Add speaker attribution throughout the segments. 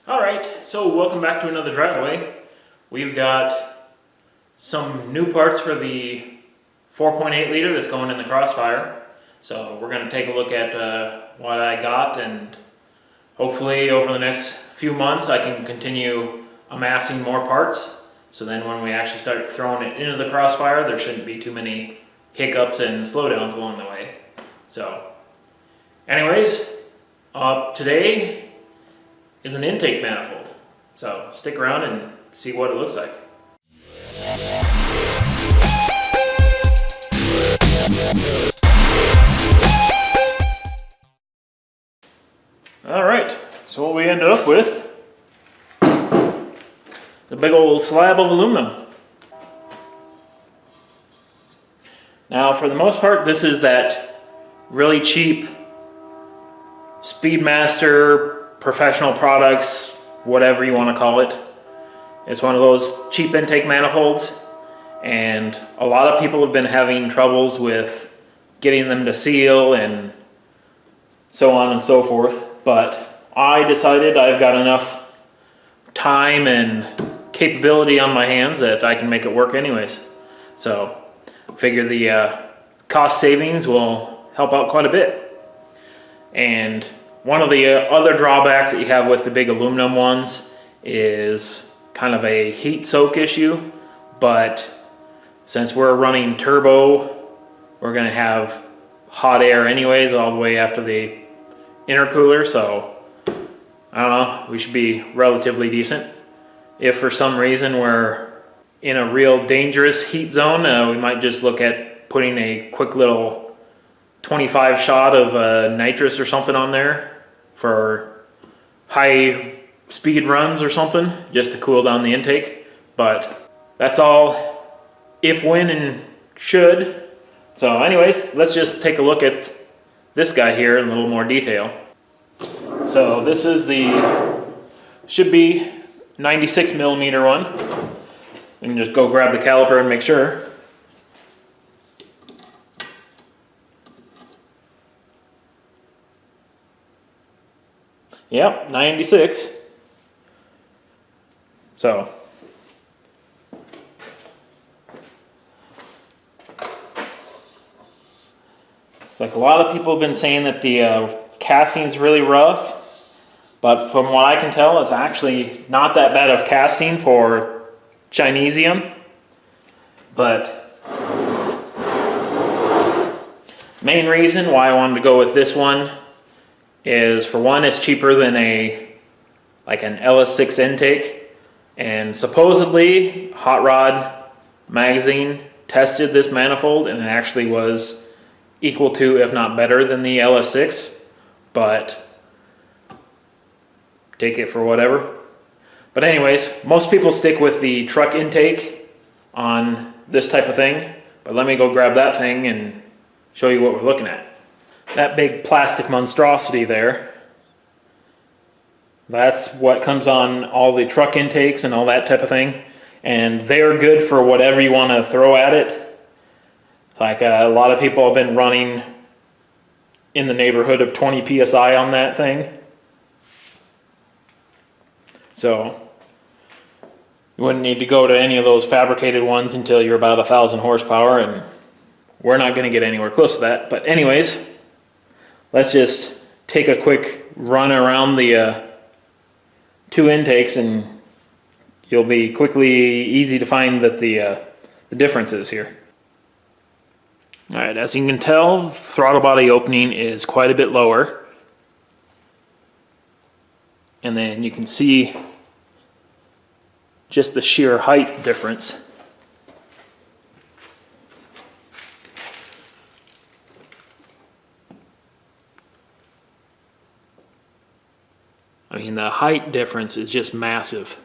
Speaker 1: Alright, so welcome back to another driveway. We've got some new parts for the 4.8 liter that's going in the Crossfire. So we're going to take a look at what I got, and hopefully over the next few months I can continue amassing more parts. So then when we actually start throwing it into the Crossfire, there shouldn't be too many hiccups and slowdowns along the way. So anyways, today is an intake manifold. So stick around and see what it looks like. All right, so what we ended up with is a big old slab of aluminum. Now for the most part, this is that really cheap Speedmaster professional products, whatever you want to call it. It's one of those cheap intake manifolds, and a lot of people have been having troubles with getting them to seal and so on and so forth, but I decided I've got enough time and capability on my hands that I can make it work anyways. So I figure the cost savings will help out quite a bit. And one of the other drawbacks that you have with the big aluminum ones is kind of a heat soak issue, but since we're running turbo, we're going to have hot air anyways all the way after the intercooler, so I don't know, we should be relatively decent. If for some reason we're in a real dangerous heat zone, we might just look at putting a quick little 25 shot of nitrous or something on there for high speed runs or something, just to cool down the intake. But that's all if, when, and should. So anyways, let's just take a look at this guy here in a little more detail. So this is should be 96 millimeter one. We can just go grab the caliper and make sure. Yep, 96. So it's like a lot of people have been saying that the casting is really rough, but from what I can tell, it's actually not that bad of casting for Chinesium. But main reason why I wanted to go with this one is, for one, it's cheaper than an LS6 intake, and supposedly Hot Rod magazine tested this manifold and it actually was equal to, if not better than, the LS6, but take it for whatever. But anyways, most people stick with the truck intake on this type of thing, but let me go grab that thing and show you what we're looking at. That big plastic monstrosity there, that's what comes on all the truck intakes and all that type of thing, and they're good for whatever you want to throw at it. Like a lot of people have been running in the neighborhood of 20 psi on that thing, so you wouldn't need to go to any of those fabricated ones until you're about 1,000 horsepower, and we're not going to get anywhere close to that. But anyways, let's just take a quick run around the two intakes, and you'll be quickly easy to find that the differences here. All right, as you can tell, throttle body opening is quite a bit lower, and then you can see just the sheer height difference. I mean, the height difference is just massive.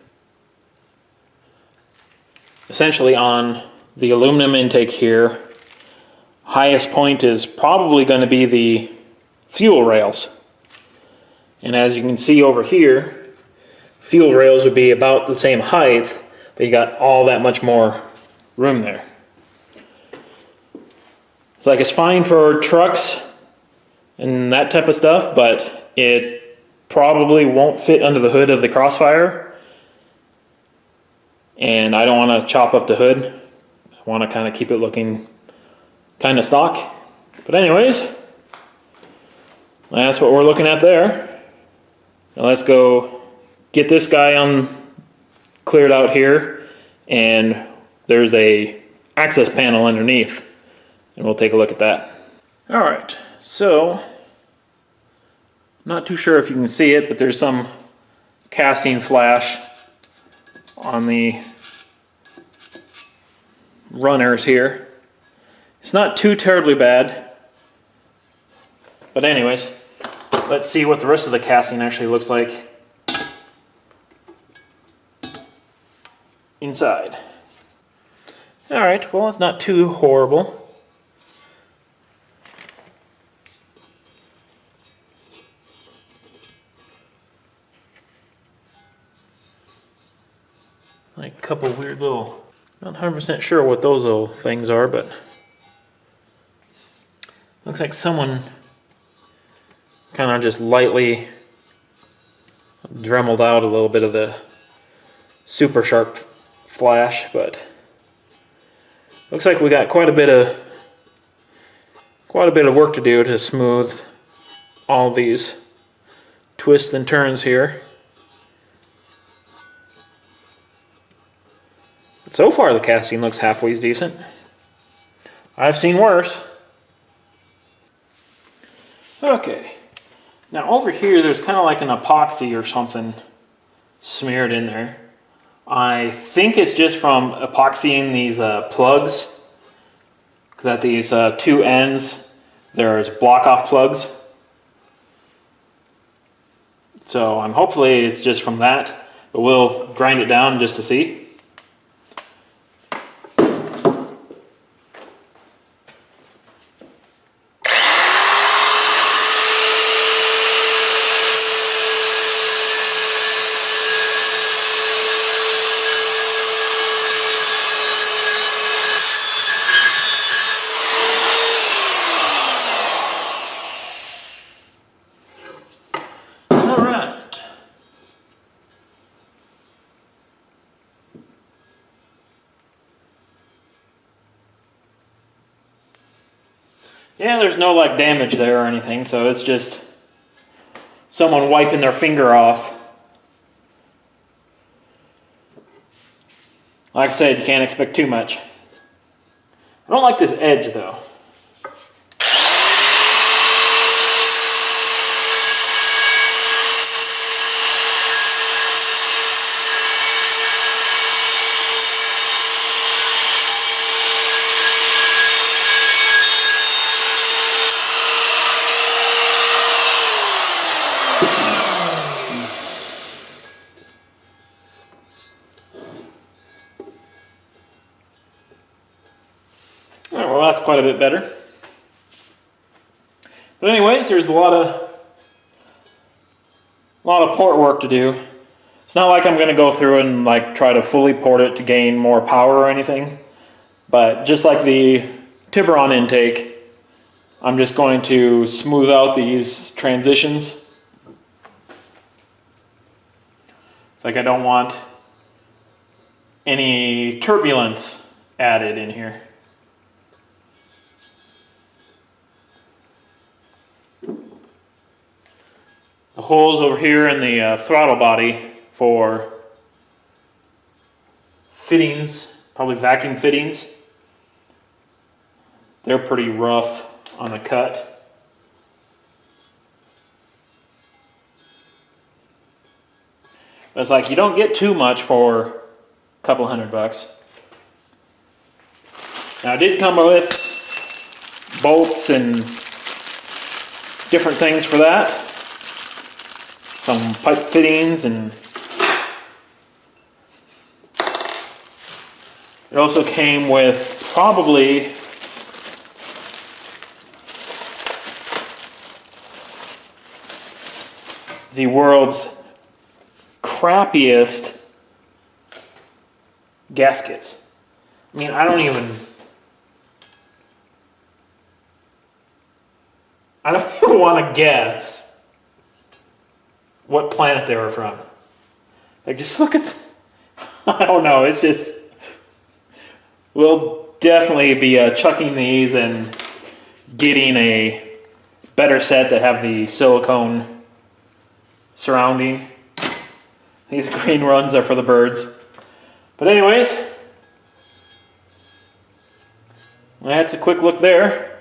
Speaker 1: Essentially on the aluminum intake here, highest point is probably going to be the fuel rails. And as you can see over here, fuel rails would be about the same height, but you got all that much more room there. It's like it's fine for trucks and that type of stuff, but it probably won't fit under the hood of the Crossfire, and I don't want to chop up the hood. I want to kind of keep it looking kind of stock. But anyways, that's what we're looking at there. Now let's go get this guy cleared out here, and there's a access panel underneath, and we'll take a look at that. All right, so not too sure if you can see it, but there's some casting flash on the runners here. It's not too terribly bad, but anyways, let's see what the rest of the casting actually looks like inside. All right, well, it's not too horrible. Like a couple weird little, not 100% sure what those little things are, but looks like someone kind of just lightly dremeled out a little bit of the super sharp flash, but looks like we got quite a bit of work to do to smooth all these twists and turns here. But so far the casting looks halfway decent. I've seen worse. Okay, now over here there's kind of like an epoxy or something smeared in there. I think it's just from epoxying these plugs, because at these two ends there's block-off plugs. So hopefully it's just from that, but we'll grind it down just to see. Yeah, there's no like damage there or anything, so it's just someone wiping their finger off. Like I said, you can't expect too much. I don't like this edge though. Alright, well that's quite a bit better. But anyways, there's a lot of port work to do. It's not like I'm going to go through and like try to fully port it to gain more power or anything. But just like the Tiburon intake, I'm just going to smooth out these transitions. It's like I don't want any turbulence added in here. The holes over here in the throttle body for fittings, probably vacuum fittings, they're pretty rough on the cut. But it's like you don't get too much for a couple $100. Now it did come with bolts and different things for that. Some pipe fittings, and it also came with probably the world's crappiest gaskets. I mean, I don't even want to guess what planet they were from. Like, just look at, I don't know, it's just, we'll definitely be chucking these and getting a better set that have the silicone surrounding. These green ones are for the birds. But anyways, that's a quick look there.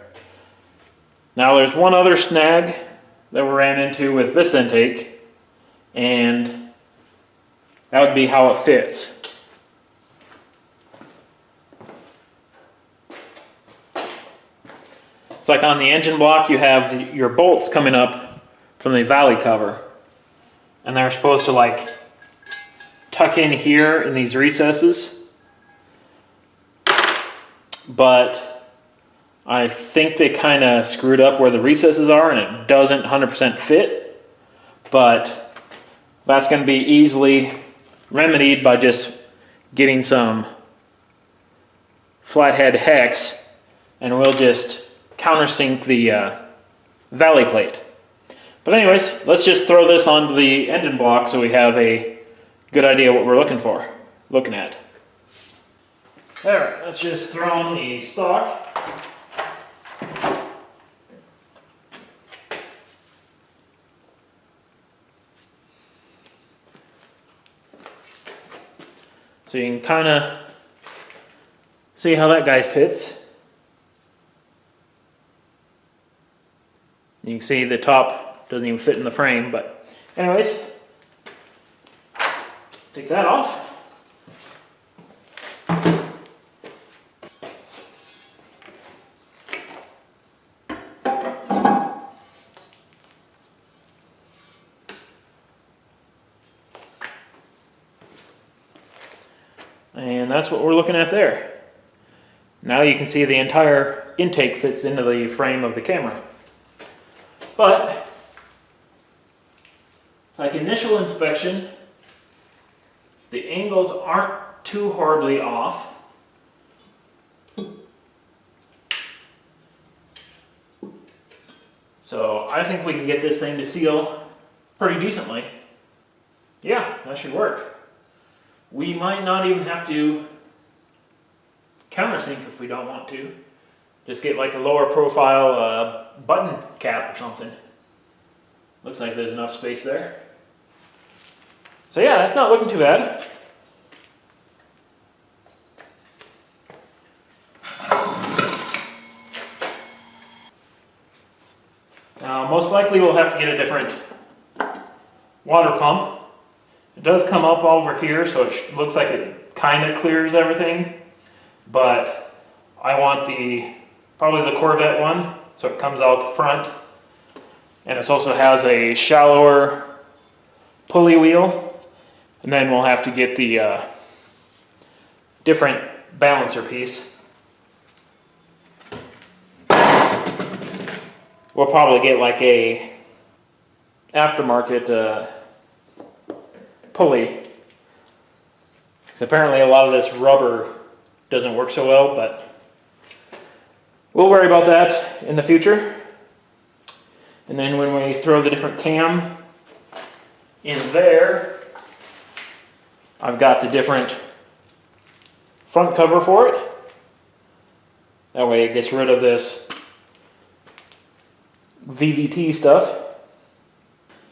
Speaker 1: Now there's one other snag that we ran into with this intake, and that would be how it fits. It's like on the engine block you have your bolts coming up from the valley cover, and they're supposed to like tuck in here in these recesses, but I think they kind of screwed up where the recesses are and it doesn't 100% fit, but that's going to be easily remedied by just getting some flathead hex, and we'll just countersink the valley plate. But anyways, let's just throw this onto the engine block so we have a good idea what we're looking at. There, let's just throw on the stock. So you can kind of see how that guy fits. You can see the top doesn't even fit in the frame, but anyways, take that off. And that's what we're looking at there. Now you can see the entire intake fits into the frame of the camera. But, like initial inspection, the angles aren't too horribly off. So I think we can get this thing to seal pretty decently. Yeah, that should work. We might not even have to countersink if we don't want to. Just get like a lower profile button cap or something. Looks like there's enough space there. So yeah, that's not looking too bad. Now, most likely we'll have to get a different water pump. It does come up over here, so it looks like it kind of clears everything, but I want probably the Corvette one, so it comes out the front, and it also has a shallower pulley wheel, and then we'll have to get the different balancer piece. We'll probably get like a aftermarket pulley, because apparently a lot of this rubber doesn't work so well, but we'll worry about that in the future. And then when we throw the different cam in there, I've got the different front cover for it. That way it gets rid of this VVT stuff.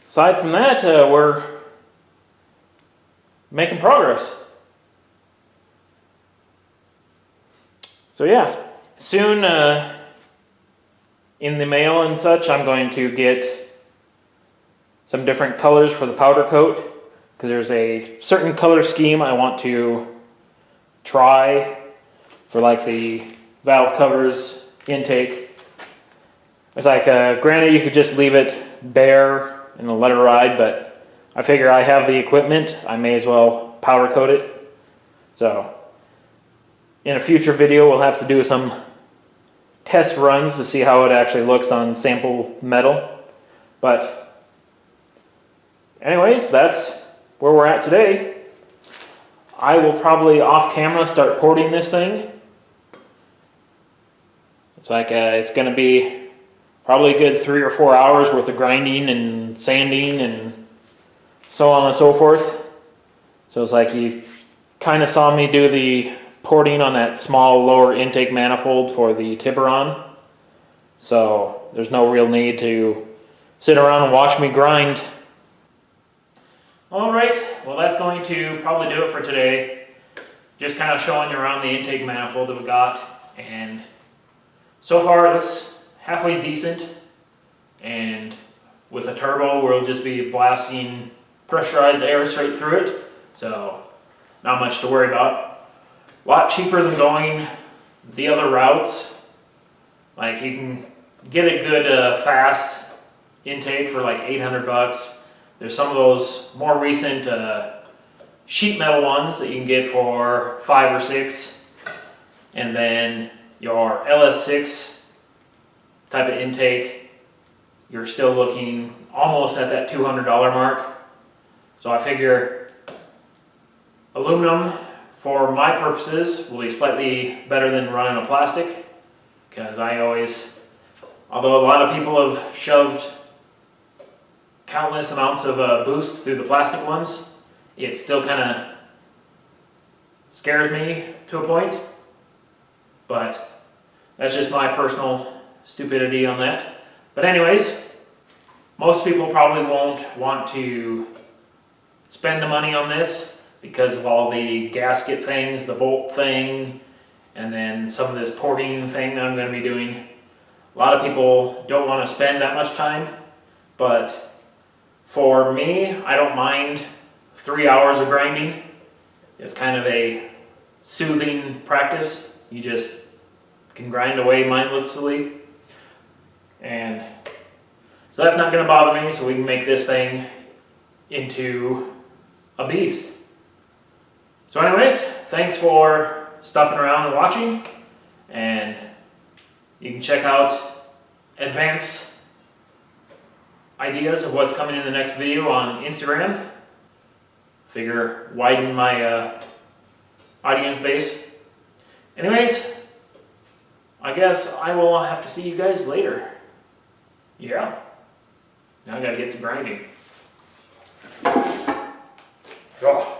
Speaker 1: Aside from that, we're making progress. So yeah, soon in the mail and such, I'm going to get some different colors for the powder coat, because there's a certain color scheme I want to try for like the valve covers intake. It's like, granted you could just leave it bare and let it ride, but I figure I have the equipment, I may as well powder coat it. So in a future video we'll have to do some test runs to see how it actually looks on sample metal. But anyways, that's where we're at today. I will probably off camera start porting this thing. It's like it's going to be probably a good 3 or 4 hours worth of grinding and sanding and so on and so forth. So it's like you kind of saw me do the porting on that small lower intake manifold for the Tiburon. So there's no real need to sit around and watch me grind. Alright, well that's going to probably do it for today. Just kind of showing you around the intake manifold that we got, and so far it looks halfway decent, and with a turbo we'll just be blasting pressurized air straight through it, so not much to worry about. A lot cheaper than going the other routes. Like you can get a good fast intake for like 800 bucks. There's some of those more recent sheet metal ones that you can get for 5 or 6. And then your LS6 type of intake, you're still looking almost at that $200 mark. So I figure aluminum, for my purposes, will be slightly better than running a plastic, because I always, although a lot of people have shoved countless amounts of boost through the plastic ones, it still kind of scares me to a point, but that's just my personal stupidity on that. But anyways, most people probably won't want to spend the money on this because of all the gasket things, the bolt thing, and then some of this porting thing that I'm going to be doing. A lot of people don't want to spend that much time, but for me, I don't mind 3 hours of grinding. It's kind of a soothing practice. You just can grind away mindlessly. And so that's not going to bother me, so we can make this thing into a beast. So anyways, thanks for stopping around and watching. And you can check out advanced ideas of what's coming in the next video on Instagram. Figure widen my audience base. Anyways, I guess I will have to see you guys later. Yeah. Now I gotta get to grinding. Oh.